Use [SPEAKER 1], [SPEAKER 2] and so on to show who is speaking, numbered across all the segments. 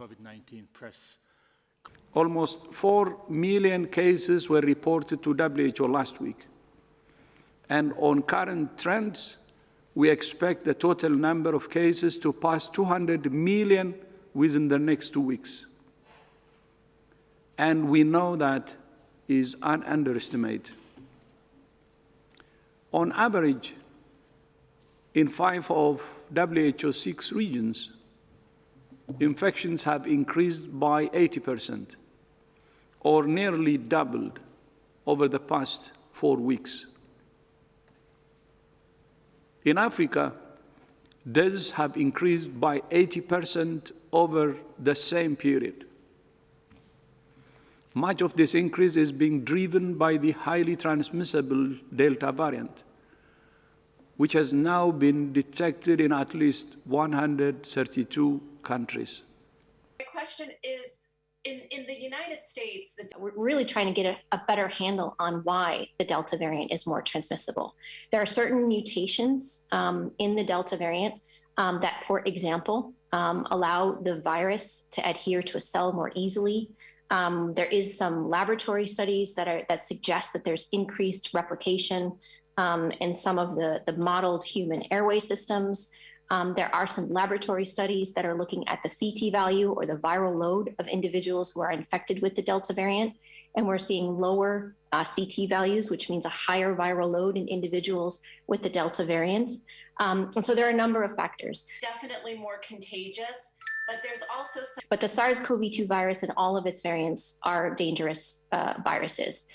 [SPEAKER 1] COVID-19 press.
[SPEAKER 2] Almost 4 million cases were reported to WHO last week. And on current trends, we expect the total number of cases to pass 200 million within the next 2 weeks. And we know that is an underestimate. On average, in 5 of WHO's 6 regions, infections have increased by 80%, or nearly doubled over the past 4 weeks. In Africa, deaths have increased by 80% over the same period. Much of this increase is being driven by the highly transmissible Delta variant, which has now been detected in at least 132 countries.
[SPEAKER 3] My question is, in the United States,
[SPEAKER 4] we're really trying to get a better handle on why the Delta variant is more transmissible. There are certain mutations in the Delta variant that, for example, allow the virus to adhere to a cell more easily. There is some laboratory studies that suggest that there's increased replication in some of the modeled human airway systems. There are some laboratory studies that are looking at the CT value or the viral load of individuals who are infected with the Delta variant, and we're seeing lower CT values, which means a higher viral load in individuals with the Delta variant. And so there are a number of factors.
[SPEAKER 3] Definitely more contagious, but there's also some...
[SPEAKER 4] But the SARS-CoV-2 virus and all of its variants are dangerous viruses.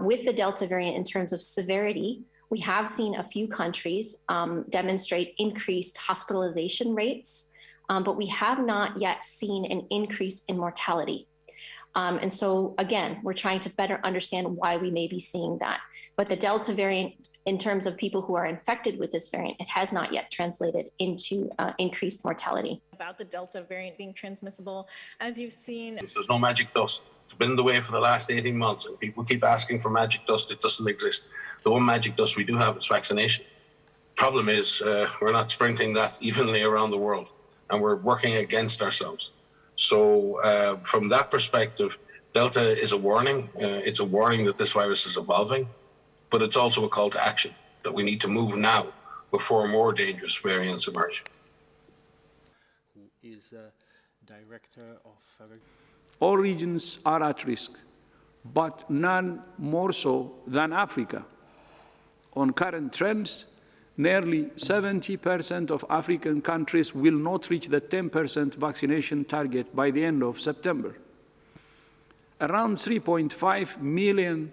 [SPEAKER 4] With the Delta variant, in terms of severity, we have seen a few countries demonstrate increased hospitalization rates, but we have not yet seen an increase in mortality. And so, again, we're trying to better understand why we may be seeing that. But the Delta variant, in terms of people who are infected with this variant, it has not yet translated into increased mortality.
[SPEAKER 5] About the Delta variant being transmissible, as you've seen.
[SPEAKER 6] There's no magic dust. It's been the way for the last 18 months, and people keep asking for magic dust. It doesn't exist. The one magic dust we do have is vaccination. Problem is, we're not sprinting that evenly around the world, and we're working against ourselves. So from that perspective, Delta is a warning. It's a warning that this virus is evolving, but it's also a call to action that we need to move now before more dangerous variants emerge.
[SPEAKER 1] Who is director of...
[SPEAKER 2] All regions are at risk, but none more so than Africa. On current trends, nearly 70% of African countries will not reach the 10% vaccination target by the end of September. Around 3.5 million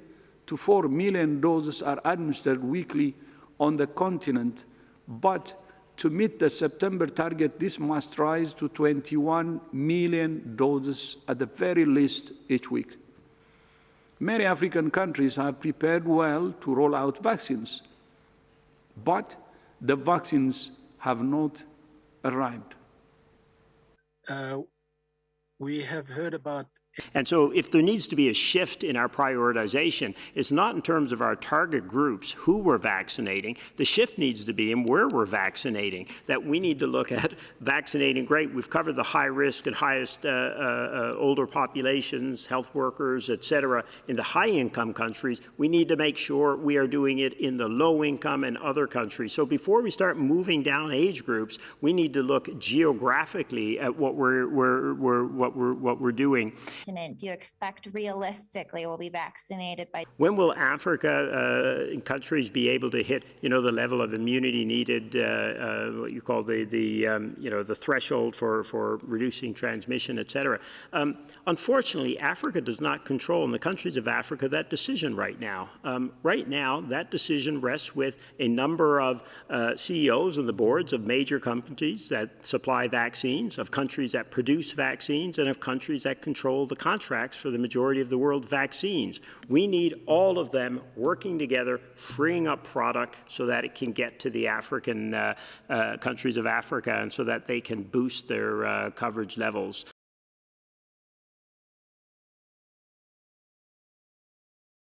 [SPEAKER 2] to 4 million doses are administered weekly on the continent, but to meet the September target, this must rise to 21 million doses at the very least each week. Many African countries have prepared well to roll out vaccines, but the vaccines have not arrived.
[SPEAKER 7] We have heard about...
[SPEAKER 8] And so if there needs to be a shift in our prioritization, it's not in terms of our target groups, who we're vaccinating. The shift needs to be in where we're vaccinating, that we need to look at vaccinating. Great, we've covered the high risk and highest older populations, health workers, et cetera, in the high income countries. We need to make sure we are doing it in the low income and other countries. So before we start moving down age groups, we need to look geographically at what we're doing.
[SPEAKER 9] Do you expect realistically we'll be vaccinated by?
[SPEAKER 8] When will Africa countries be able to hit, the level of immunity needed, what you call the threshold for reducing transmission, et cetera? Unfortunately, Africa does not control, in the countries of Africa, that decision right now. Right now, that decision rests with a number of CEOs and the boards of major companies that supply vaccines, of countries that produce vaccines, and of countries that control the contracts for the majority of the world vaccines. We need all of them working together, freeing up product so that it can get to the African countries of Africa and so that they can boost their coverage levels.